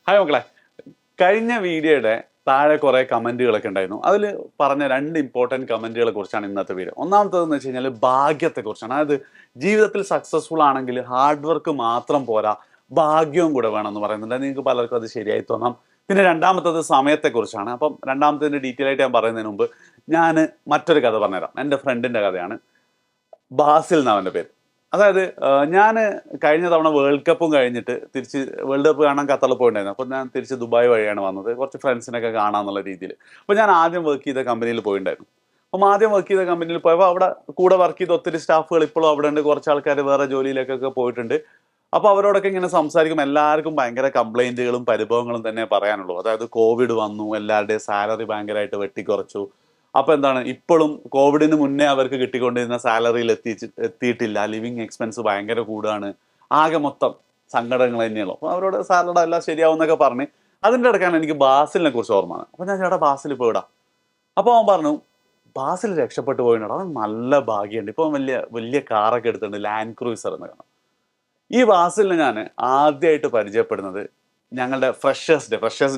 Hi മക്കളെ, കഴിഞ്ഞ വീഡിയോയുടെ താഴെ കുറെ കമന്റുകളൊക്കെ ഉണ്ടായിരുന്നു. അതിൽ പറഞ്ഞ രണ്ട് ഇമ്പോർട്ടൻറ്റ് കമന്റുകളെ കുറിച്ചാണ് ഇന്നത്തെ വീഡിയോ. ഒന്നാമത്തേതെന്ന് വെച്ച് കഴിഞ്ഞാൽ ഭാഗ്യത്തെ കുറിച്ചാണ്. അതായത് ജീവിതത്തിൽ സക്സസ്ഫുൾ ആണെങ്കിൽ ഹാർഡ് വർക്ക് മാത്രം പോരാ, ഭാഗ്യവും കൂടെ വേണമെന്ന് പറയുന്നുണ്ട്. നിങ്ങൾക്ക് പലർക്കും അത് ശരിയായി തോന്നാം. പിന്നെ രണ്ടാമത്തത് സമയത്തെക്കുറിച്ചാണ്. അപ്പം രണ്ടാമത്തതിന്റെ ഡീറ്റെയിൽ ആയിട്ട് ഞാൻ പറയുന്നതിന് മുമ്പ് ഞാൻ മറ്റൊരു കഥ പറഞ്ഞുതരാം. എൻ്റെ ഫ്രണ്ടിന്റെ കഥയാണ്. ബാസിൽ എന്നാണ് അവൻ്റെ പേര്. അതായത് ഞാൻ കഴിഞ്ഞ തവണ വേൾഡ് കപ്പും കഴിഞ്ഞിട്ട് തിരിച്ച് വേൾഡ് കപ്പ് കാണാൻ ഖത്തറിൽ പോയിട്ടുണ്ടായിരുന്നു. അപ്പോൾ ഞാൻ തിരിച്ച് ദുബായ് വഴിയാണ് വന്നത്, കുറച്ച് ഫ്രണ്ട്സിനൊക്കെ കാണാന്നുള്ള രീതിയിൽ. അപ്പോൾ ഞാൻ ആദ്യം വർക്ക് ചെയ്ത കമ്പനിയിൽ പോയിട്ടുണ്ടായിരുന്നു. അപ്പം ആദ്യം വർക്ക് ചെയ്ത കമ്പനിയിൽ പോയപ്പോൾ അവിടെ കൂടെ വർക്ക് ചെയ്ത ഒത്തിരി സ്റ്റാഫുകൾ ഇപ്പോഴും അവിടെ ഉണ്ട്. കുറച്ച് ആൾക്കാർ വേറെ ജോലിയിലേക്കൊക്കെ പോയിട്ടുണ്ട്. അപ്പോൾ അവരോടൊക്കെ ഇങ്ങനെ സംസാരിക്കും. എല്ലാവർക്കും ഭയങ്കര കംപ്ലൈൻറ്റുകളും പരിഭവങ്ങളും തന്നെ പറയാനുള്ളൂ. അതായത് കോവിഡ് വന്നു, എല്ലാവരുടെയും സാലറി ഭയങ്കരമായിട്ട് വെട്ടിക്കുറച്ചു. അപ്പൊ എന്താണ്, ഇപ്പോഴും കോവിഡിന് മുന്നേ അവർക്ക് കിട്ടിക്കൊണ്ടിരുന്ന സാലറിയിൽ എത്തിയിട്ടില്ല. ലിവിങ് എക്സ്പെൻസ് ഭയങ്കര കൂടുകയാണ്. ആകെ മൊത്തം സങ്കടങ്ങൾ തന്നെയുള്ളൂ. അപ്പൊ അവരോട് സാലറി എല്ലാം ശരിയാവും എന്നൊക്കെ പറഞ്ഞ് അതിൻ്റെ ഇടയ്ക്കാണ് എനിക്ക് ബാസിലിനെ കുറിച്ച് ഓർമ്മ. അപ്പൊ ഞാൻ ചേട്ടാ ബാസിൽ ഇപ്പോൾ ഇടാം. അപ്പൊ അവൻ പറഞ്ഞു ബാസിൽ രക്ഷപ്പെട്ടു പോയിട്ടുണ്ട്, അവൻ നല്ല ഭാഗ്യമുണ്ട്, ഇപ്പൊ വലിയ വലിയ കാറൊക്കെ എടുത്തിട്ടുണ്ട്, ലാൻഡ് ക്രൂയിസർ എന്ന് കാണാം. ഈ ബാസിലിനെ ഞാൻ ആദ്യമായിട്ട് പരിചയപ്പെടുന്നത് ഞങ്ങളുടെ ഫ്രഷേഴ്സ്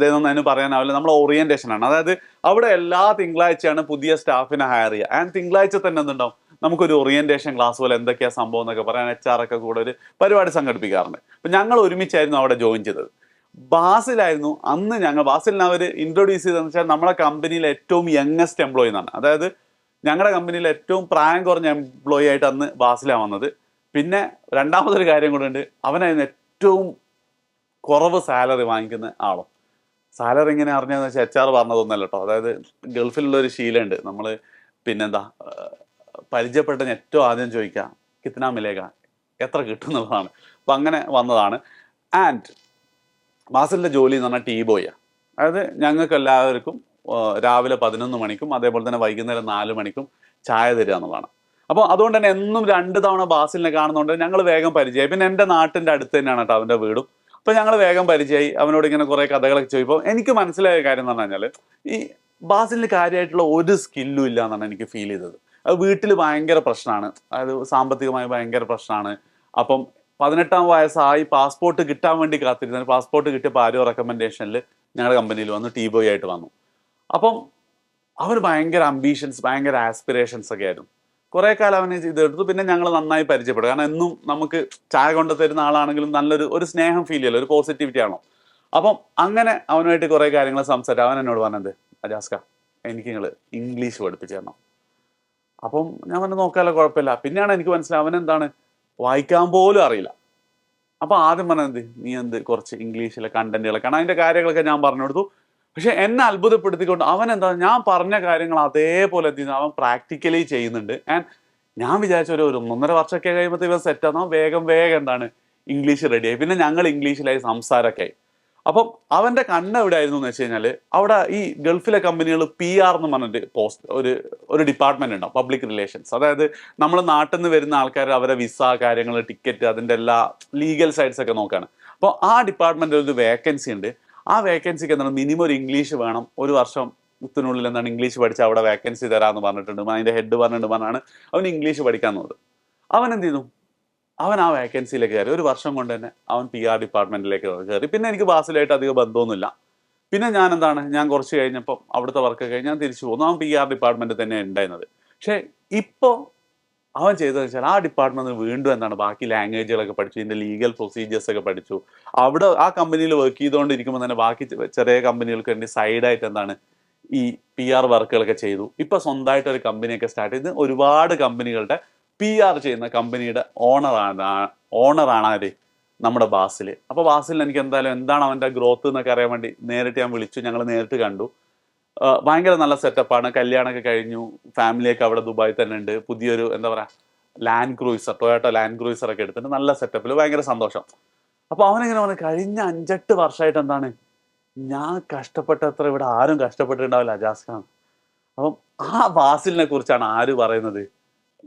ഡേ എന്നൊന്നും അതിന് പറയാനാവില്ല, നമ്മൾ ഓറിയന്റേഷൻ ആണ്. അതായത് അവിടെ എല്ലാ തിങ്കളാഴ്ചയാണ് പുതിയ സ്റ്റാഫിനെ ഹയർ ചെയ്യുക. ആൻഡ് തിങ്കളാഴ്ച തന്നെ എന്തുണ്ടാവും, നമുക്കൊരു ഓറിയന്റേഷൻ ക്ലാസ് പോലെ എന്തൊക്കെയാ സംഭവം എന്നൊക്കെ പറയാൻ HR ഒക്കെ കൂടെ ഒരു പരിപാടി സംഘടിപ്പിക്കാറുണ്ട്. അപ്പൊ ഞങ്ങൾ ഒരുമിച്ചായിരുന്നു അവിടെ ജോയിൻ ചെയ്തത്. ബാസിലായിരുന്നു അന്ന്. ബാസിലിനെ അവർ ഇൻട്രൊഡ്യൂസ് ചെയ്തതെന്ന് വെച്ചാൽ നമ്മളെ കമ്പനിയിലെ ഏറ്റവും യങ്ങസ്റ്റ് എംപ്ലോയി എന്നാണ്. അതായത് ഞങ്ങളുടെ കമ്പനിയിലെ ഏറ്റവും പ്രായം കുറഞ്ഞ എംപ്ലോയി ആയിട്ട് അന്ന് ബാസിലാണ് വന്നത്. പിന്നെ രണ്ടാമതൊരു കാര്യം കൂടെ ഉണ്ട്, അവനായിരുന്നു ഏറ്റവും കുറവ് സാലറി വാങ്ങിക്കുന്ന ആളും. സാലറി ഇങ്ങനെ അറിഞ്ഞതെന്ന് വെച്ചാൽ HR പറഞ്ഞതൊന്നല്ല കേട്ടോ. അതായത് ഗൾഫിലുള്ള ഒരു ശീലമുണ്ട്, നമ്മൾ പിന്നെന്താ പരിചയപ്പെട്ട ഏറ്റവും ആദ്യം ചോദിക്കുക കിത്ന മിലേഗ, എത്ര കിട്ടും എന്നുള്ളതാണ്. അപ്പം അങ്ങനെ വന്നതാണ്. ആൻഡ് ബാസിലിൻ്റെ ജോലി എന്ന് പറഞ്ഞാൽ ടീ ബോയാണ്. അതായത് ഞങ്ങൾക്ക് എല്ലാവർക്കും രാവിലെ 11 മണിക്കും അതേപോലെ തന്നെ വൈകുന്നേരം 4 മണിക്കും ചായ തരിക എന്നുള്ളതാണ്. അപ്പോൾ അതുകൊണ്ട് തന്നെ എന്നും 2 തവണ ബാസിലിനെ കാണുന്നതുകൊണ്ട് ഞങ്ങൾ വേഗം പരിചയമായി. പിന്നെ എൻ്റെ നാട്ടിൻ്റെ അടുത്ത് തന്നെയാണ് കേട്ടോ അവൻ്റെ വീടും. അപ്പൊ ഞങ്ങൾ വേഗം പരിചയമായി. അവനോട് ഇങ്ങനെ കുറെ കഥകളൊക്കെ ചോദിച്ചപ്പോൾ എനിക്ക് മനസ്സിലായ കാര്യം എന്ന് പറഞ്ഞു കഴിഞ്ഞാൽ ഈ ബാസിലിന് കാര്യമായിട്ടുള്ള ഒരു സ്കില്ലും ഇല്ല എന്നാണ് എനിക്ക് ഫീൽ ചെയ്തത്. അത് വീട്ടിൽ ഭയങ്കര പ്രശ്നമാണ്, അതായത് സാമ്പത്തികമായി ഭയങ്കര പ്രശ്നമാണ്. അപ്പം 18 വയസ്സായി പാസ്പോർട്ട് കിട്ടാൻ വേണ്ടി കാത്തിരുന്നത്. പാസ്പോർട്ട് കിട്ടിയപ്പോൾ ആരോ റെക്കമെൻഡേഷനിൽ ഞങ്ങളുടെ കമ്പനിയിൽ വന്നു, ടീ ബോയ് ആയിട്ട് വന്നു. അപ്പം അവന് ഭയങ്കര അംബീഷൻസ്, ഭയങ്കര ആസ്പിറേഷൻസ് ഒക്കെ ആയിരുന്നു. കുറെ കാലം അവന് ഇതെടുത്തു. പിന്നെ ഞങ്ങൾ നന്നായി പരിചയപ്പെടും. കാരണം എന്നും നമുക്ക് ചായ കൊണ്ടു തരുന്ന ആളാണെങ്കിലും നല്ലൊരു സ്നേഹം ഫീൽ ചെയ്യല്ലോ, ഒരു പോസിറ്റിവിറ്റി ആണോ. അപ്പം അങ്ങനെ അവനുമായിട്ട് കുറെ കാര്യങ്ങൾ സംസാരിച്ചു. അവൻ എന്നോട് പറഞ്ഞത്, അജാസ്ക എനിക്ക് നിങ്ങൾ ഇംഗ്ലീഷ് പഠിപ്പിച്ചു തരണം. അപ്പം ഞാൻ പറഞ്ഞു നോക്കാമല്ലോ, കുഴപ്പമില്ല. പിന്നെയാണ് എനിക്ക് മനസ്സിലായി അവനെന്താണ് വായിക്കാൻ പോലും അറിയില്ല. അപ്പൊ ആദ്യം പറഞ്ഞത്, നീ കുറച്ച് ഇംഗ്ലീഷിലെ കണ്ടന്റുകളൊക്കെ ആണ്, അതിന്റെ കാര്യങ്ങളൊക്കെ ഞാൻ പറഞ്ഞു കൊടുത്തു. പക്ഷെ എന്നെ അത്ഭുതപ്പെടുത്തിക്കൊണ്ട് അവൻ എന്താ, ഞാൻ പറഞ്ഞ കാര്യങ്ങൾ അതേപോലെ അവൻ പ്രാക്ടിക്കലി ചെയ്യുന്നുണ്ട്. ആൻഡ് ഞാൻ വിചാരിച്ച ഒരു 1.5 വർഷമൊക്കെ കഴിയുമ്പോൾ ഇവൻ സെറ്റാണ്. വേഗം എന്താണ് ഇംഗ്ലീഷ് റെഡിയായി. പിന്നെ ഞങ്ങൾ ഇംഗ്ലീഷിലായി സംസാരമൊക്കെ ആയി. അപ്പം അവന്റെ കണ്ണ് എവിടെ ആയിരുന്നു എന്ന് വെച്ച് കഴിഞ്ഞാൽ, അവിടെ ഈ ഗൾഫിലെ കമ്പനികൾ PR എന്ന് പറഞ്ഞിട്ട് ഒരു ഡിപ്പാർട്ട്മെന്റ് ഉണ്ടാവും, പബ്ലിക് റിലേഷൻസ്. അതായത് നമ്മൾ നാട്ടിൽ നിന്ന് വരുന്ന ആൾക്കാർ അവരെ വിസ കാര്യങ്ങൾ, ടിക്കറ്റ്, അതിന്റെ എല്ലാ ലീഗൽ സൈഡ്സ് ഒക്കെ നോക്കുകയാണ്. അപ്പോൾ ആ ഡിപ്പാർട്ട്മെന്റിൽ ഒരു വേക്കൻസി ഉണ്ട്. ആ വേക്കൻസിക്ക് എന്താണ് മിനിമം ഒരു ഇംഗ്ലീഷ് വേണം. 1 വർഷത്തിനുള്ളിൽ എന്താണ് ഇംഗ്ലീഷ് പഠിച്ചാൽ അവിടെ വേക്കൻസി തരാമെന്ന് പറഞ്ഞിട്ടുണ്ട്. അതിന്റെ ഹെഡ് പറഞ്ഞിട്ടാണ് അവൻ ഇംഗ്ലീഷ് പഠിക്കാൻ നോക്കുന്നത്. അവൻ എന്ത് ചെയ്തു, അവൻ ആ വേക്കൻസിയിലേക്ക് കയറി. 1 വർഷം കൊണ്ട് തന്നെ അവൻ PR ഡിപ്പാർട്ട്മെന്റിലേക്ക് കയറി. പിന്നെ എനിക്ക് ബാസിലായിട്ട് അധികം ബന്ധമൊന്നുമില്ല. പിന്നെ ഞാൻ കുറച്ച് കഴിഞ്ഞപ്പോൾ അവിടുത്തെ വർക്ക് കഴിഞ്ഞ് ഞാൻ തിരിച്ചു പോകുന്നു. അവൻ PR ഡിപ്പാർട്ട്മെന്റിൽ തന്നെ ഉണ്ടായിരുന്നത്. പക്ഷെ ഇപ്പോൾ അവൻ ചെയ്തതെന്ന് വെച്ചാൽ ആ ഡിപ്പാർട്ട്മെന്റിൽ വീണ്ടും എന്താണ് ബാക്കി ലാംഗ്വേജുകളൊക്കെ പഠിച്ചു, ഇതിന്റെ ലീഗൽ പ്രൊസീജിയേഴ്സ് ഒക്കെ പഠിച്ചു. അവിടെ ആ കമ്പനിയിൽ വർക്ക് ചെയ്തുകൊണ്ടിരിക്കുമ്പോൾ തന്നെ ബാക്കി ചെറിയ കമ്പനികൾക്ക് വേണ്ടി സൈഡായിട്ട് എന്താണ് ഈ PR വർക്കുകളൊക്കെ ചെയ്തു. ഇപ്പൊ സ്വന്തമായിട്ട് ഒരു കമ്പനിയൊക്കെ സ്റ്റാർട്ട് ചെയ്ത് ഒരുപാട് കമ്പനികളുടെ PR ചെയ്യുന്ന കമ്പനിയുടെ ഓണറാണ് ആര്, നമ്മുടെ ബാസിൽ. അപ്പോൾ ബാസിൽ എനിക്ക് എന്തായാലും എന്താണ് അവന്റെ ഗ്രോത്ത് എന്നൊക്കെ അറിയാൻ വേണ്ടി നേരിട്ട് ഞാൻ വിളിച്ചു. ഞങ്ങൾ നേരിട്ട് കണ്ടു. ഭയങ്കര നല്ല സെറ്റപ്പാണ്. കല്യാണമൊക്കെ കഴിഞ്ഞു, ഫാമിലിയൊക്കെ അവിടെ ദുബായി തന്നെ ഉണ്ട്. പുതിയൊരു എന്താ പറയാ land cruiser, Toyota land cruiser ഒക്കെ എടുത്തിട്ട് നല്ല സെറ്റപ്പിൽ, ഭയങ്കര സന്തോഷം. അപ്പൊ അവനിങ്ങനെ പറഞ്ഞു, കഴിഞ്ഞ 5-8 വർഷമായിട്ട് എന്താണ് ഞാൻ കഷ്ടപ്പെട്ടത്ര ഇവിടെ ആരും കഷ്ടപ്പെട്ടിട്ടുണ്ടാവില്ല അജാസ്കാണ്. അപ്പം ആ ബാസിലിനെ കുറിച്ചാണ് ആര് പറയുന്നത്,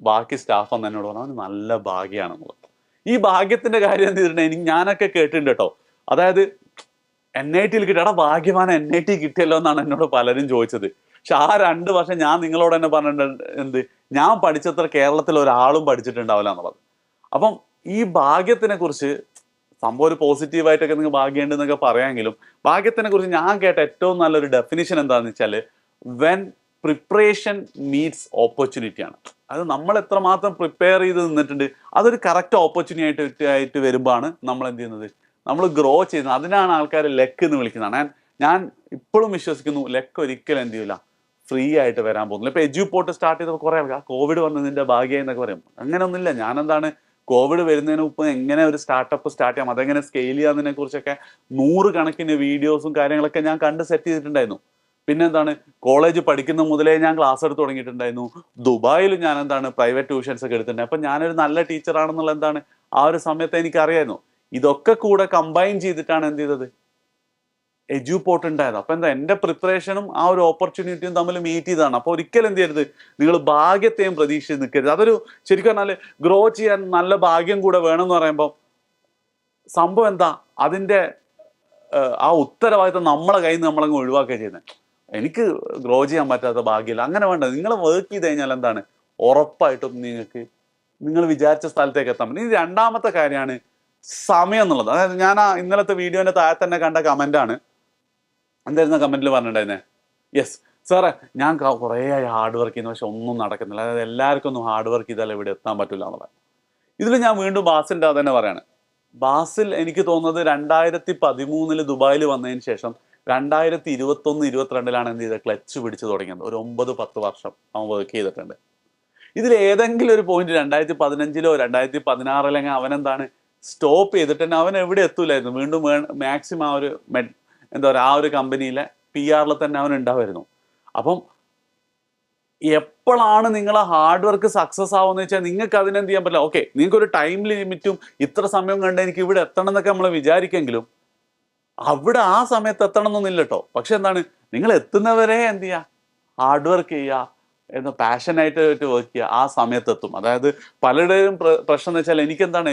ബാക്കി സ്റ്റാഫ് ഒന്ന് എന്നോട് പറഞ്ഞു അവന് നല്ല ഭാഗ്യമാണെന്നുള്ളത്. ഈ ഭാഗ്യത്തിന്റെ കാര്യം എന്ത് ചെയ്തിട്ടുണ്ടെങ്കിൽ ഞാനൊക്കെ കേട്ടിട്ടുണ്ട് കേട്ടോ. അതായത് NIT കിട്ടിയ ഭാഗ്യവാൻ NIT കിട്ടിയല്ലോ എന്നാണ് എന്നോട് പലരും ചോദിച്ചത്. പക്ഷെ ആ 2 വർഷം ഞാൻ നിങ്ങളോട് തന്നെ പറഞ്ഞിട്ടുണ്ട്, ഞാൻ പഠിച്ചത്ര കേരളത്തിൽ ഒരാളും പഠിച്ചിട്ടുണ്ടാവില്ല എന്നുള്ളത്. അപ്പം ഈ ഭാഗ്യത്തിനെ കുറിച്ച് സംഭവം ഒരു പോസിറ്റീവായിട്ടൊക്കെ നിങ്ങൾ ഭാഗ്യമുണ്ട് എന്നൊക്കെ പറയാമെങ്കിലും ഭാഗ്യത്തിനെ കുറിച്ച് ഞാൻ കേട്ട ഏറ്റവും നല്ലൊരു ഡെഫിനിഷൻ എന്താണെന്ന് വെച്ചാൽ വെൻ പ്രിപ്പറേഷൻ മീറ്റ്സ് ഓപ്പർച്യൂണിറ്റി ആണ്. അത് നമ്മൾ എത്രമാത്രം പ്രിപ്പയർ ചെയ്ത് നിന്നിട്ടുണ്ട് അതൊരു കറക്റ്റ് ഓപ്പർച്യൂണിറ്റി ആയിട്ട് വരുമ്പോഴാണ് നമ്മൾ എന്ത് ചെയ്യുന്നത്, നമ്മൾ ഗ്രോ ചെയ്യുന്നത്. അതിനാണ് ആൾക്കാർ ലെക്ക് എന്ന് വിളിക്കുന്നതാണ്. ഞാൻ ഇപ്പോഴും വിശ്വസിക്കുന്നു ലെക്ക് ഒരിക്കലും എന്ത് ചെയ്യില്ല ഫ്രീ ആയിട്ട് വരാൻ പോകുന്നില്ല. ഇപ്പൊ എഡ്യൂപോർട്ട് സ്റ്റാർട്ട് ചെയ്തപ്പോൾ കുറെ ആൾക്കാർ കോവിഡ് വന്നതിന്റെ ഭാഗ്യമായി എന്നൊക്കെ പറയും. അങ്ങനെയൊന്നുമില്ല. ഞാനെന്താണ് കോവിഡ് വരുന്നതിന് മുമ്പ് എങ്ങനെ ഒരു സ്റ്റാർട്ടപ്പ് സ്റ്റാർട്ട് ചെയ്യാം, അതെങ്ങനെ സ്കെയിൽ ചെയ്യാന്നതിനെ കുറിച്ചൊക്കെ 100 കണക്കിന് വീഡിയോസും കാര്യങ്ങളൊക്കെ ഞാൻ കണ്ട് സെറ്റ് ചെയ്തിട്ടുണ്ടായിരുന്നു. പിന്നെന്താണ് കോളേജ് പഠിക്കുന്ന മുതലേ ഞാൻ ക്ലാസ് എടുത്ത് തുടങ്ങിയിട്ടുണ്ടായിരുന്നു. ദുബായിൽ ഞാൻ എന്താണ് പ്രൈവറ്റ് ട്യൂഷൻസ് ഒക്കെ എടുത്തിട്ടുണ്ട്. അപ്പൊ ഞാനൊരു നല്ല ടീച്ചറാണെന്നുള്ള എന്താണ് ആ ഒരു സമയത്ത് എനിക്ക് അറിയായിരുന്നു. ഇതൊക്കെ കൂടെ കമ്പൈൻ ചെയ്തിട്ടാണ് എന്ത് ചെയ്തത് എഡ്യൂപോർട്ട് ഉണ്ടായത്. അപ്പൊ എന്താ എന്റെ പ്രിപ്പറേഷനും ആ ഒരു ഓപ്പർച്യൂണിറ്റിയും തമ്മിൽ മീറ്റ് ചെയ്തതാണ്. അപ്പൊ ഒരിക്കലും എന്ത് ചെയ്യരുത്, നിങ്ങൾ ഭാഗ്യത്തെയും പ്രതീക്ഷിച്ച് നിൽക്കരുത്. അതൊരു ശരിക്കും പറഞ്ഞാല് ഗ്രോ ചെയ്യാൻ നല്ല ഭാഗ്യം കൂടെ വേണമെന്ന് പറയുമ്പോൾ സംഭവം എന്താ അതിന്റെ ആ ഉത്തരവാദിത്തം നമ്മളെ കയ്യിൽ നിന്ന് നമ്മളങ്ങ് ഒഴിവാക്കുക ചെയ്യുന്നത്. എനിക്ക് ഗ്രോ ചെയ്യാൻ പറ്റാത്ത ഭാഗ്യമില്ല, അങ്ങനെ വേണ്ട. നിങ്ങൾ വർക്ക് ചെയ്ത് കഴിഞ്ഞാൽ എന്താണ് ഉറപ്പായിട്ടും നിങ്ങൾക്ക് നിങ്ങൾ വിചാരിച്ച സ്ഥലത്തേക്ക് എത്താൻ പറ്റും. ഇനി രണ്ടാമത്തെ കാര്യമാണ് സമയം എന്നുള്ളത്. അതായത് ഞാൻ ആ ഇന്നലത്തെ വീഡിയോന്റെ താഴെ തന്നെ കണ്ട കമന്റ് ആണ്. എന്തായിരുന്നു കമന്റിൽ പറഞ്ഞിട്ടുണ്ടായിരുന്നേ? യെസ് സാറേ, ഞാൻ കുറേ ഹാർഡ് വർക്ക് ചെയ്യുന്നു, പക്ഷെ ഒന്നും നടക്കുന്നില്ല. അതായത് എല്ലാവർക്കും ഒന്നും ഹാർഡ് വർക്ക് ചെയ്താൽ ഇവിടെ എത്താൻ പറ്റില്ല എന്നുള്ളത്. ഇതിൽ ഞാൻ വീണ്ടും ബാസിന്റെ അത് തന്നെ പറയാണ്. ബാസിൽ എനിക്ക് തോന്നുന്നത് 2013 ദുബായിൽ വന്നതിന് ശേഷം 2021-22 എന്ത് ചെയ്തത് ക്ലച്ച് പിടിച്ച് തുടങ്ങിയത്. ഒരു 9-10 വർഷം അവൻ വർക്ക് ചെയ്തിട്ടുണ്ട്. ഇതിൽ ഏതെങ്കിലും ഒരു പോയിന്റ് 2015-ലോ 2016 അവനെന്താണ് സ്റ്റോപ്പ് ചെയ്തിട്ട് തന്നെ അവൻ എവിടെ എത്തൂലായിരുന്നു. വീണ്ടും മാക്സിമം ആ ഒരു എന്താ പറയുക ആ ഒരു കമ്പനിയിലെ PR തന്നെ അവൻ ഉണ്ടാവുമായിരുന്നു. അപ്പം എപ്പോഴാണ് നിങ്ങളെ ഹാർഡ് വർക്ക് സക്സസ് ആവുമെന്ന് വെച്ചാൽ നിങ്ങൾക്ക് അതിനെന്ത് ചെയ്യാൻ പറ്റില്ല. ഓക്കെ, നിങ്ങൾക്ക് ഒരു ടൈം ലിമിറ്റും ഇത്ര സമയം കണ്ട് എനിക്ക് ഇവിടെ എത്തണം എന്നൊക്കെ നമ്മൾ വിചാരിക്കെങ്കിലും അവിടെ ആ സമയത്ത് എത്തണം എന്നൊന്നുമില്ല കേട്ടോ. പക്ഷെ എന്താണ് നിങ്ങൾ എത്തുന്നവരെ എന്ത് ചെയ്യുക, ഹാർഡ് വർക്ക് ചെയ്യുക, എന്ന് പാഷനായിട്ട് വർക്ക് ചെയ്യുക, ആ സമയത്ത് എത്തും. അതായത് പലരുടെയും പ്രശ്നം എന്ന് വെച്ചാൽ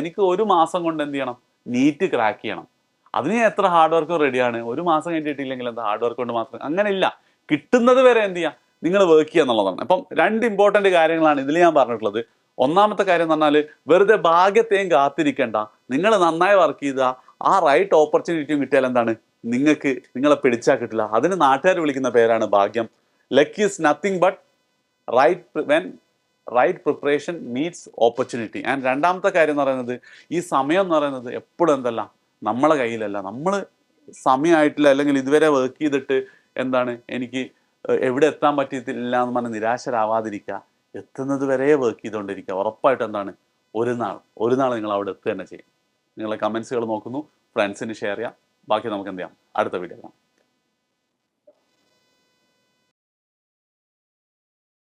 എനിക്ക് 1 മാസം കൊണ്ട് എന്ത് ചെയ്യണം, നീറ്റ് ക്രാക്ക് ചെയ്യണം. അതിന് എത്ര ഹാർഡ് വർക്കും റെഡിയാണ്. 1 മാസം കഴിഞ്ഞിട്ടില്ലെങ്കിൽ എന്താ ഹാർഡ് വർക്ക് കൊണ്ട് മാത്രം അങ്ങനെ ഇല്ല. കിട്ടുന്നത് വരെ എന്ത് ചെയ്യുക, നിങ്ങൾ വർക്ക് ചെയ്യുക എന്നുള്ളതാണ്. അപ്പം 2 ഇമ്പോർട്ടന്റ് കാര്യങ്ങളാണ് ഇതിൽ ഞാൻ പറഞ്ഞിട്ടുള്ളത്. ഒന്നാമത്തെ കാര്യം എന്ന് പറഞ്ഞാൽ വെറുതെ ഭാഗ്യത്തെയും കാത്തിരിക്കേണ്ട. നിങ്ങൾ നന്നായി വർക്ക് ചെയ്താൽ ആ റൈറ്റ് ഓപ്പർച്യൂണിറ്റിയും കിട്ടിയാൽ എന്താണ് നിങ്ങളെ പിടിച്ചാൽ കിട്ടില്ല. അതിന് നാട്ടുകാർ വിളിക്കുന്ന പേരാണ് ഭാഗ്യം. Luck is nothing but right preparation meets opportunity. And രണ്ടാമത്തെ കാര്യം എന്ന് പറയുന്നത് ഈ സമയം എന്ന് പറയുന്നത് എപ്പോഴും എന്തല്ല നമ്മളെ കയ്യിലല്ല. നമ്മൾ സമയമായിട്ടില്ല അല്ലെങ്കിൽ ഇതുവരെ വർക്ക് ചെയ്തിട്ട് എന്താണ് എനിക്ക് എവിടെ എത്താൻ പറ്റിയിട്ടില്ല എന്ന് പറഞ്ഞ് നിരാശരാവാതിരിക്കുക. എത്തുന്നത് വരെ വർക്ക് ചെയ്തുകൊണ്ടിരിക്കുക. ഉറപ്പായിട്ട് എന്താണ് ഒരു നാൾ നിങ്ങൾ അവിടെ എത്തുക തന്നെ ചെയ്യും. നിങ്ങളെ കമൻസുകൾ നോക്കുന്നു, ഫ്രണ്ട്സിന് ഷെയർ ചെയ്യാം. ബാക്കി നമുക്ക് എന്ത് ചെയ്യാം, അടുത്ത വീഡിയോ കാണാം.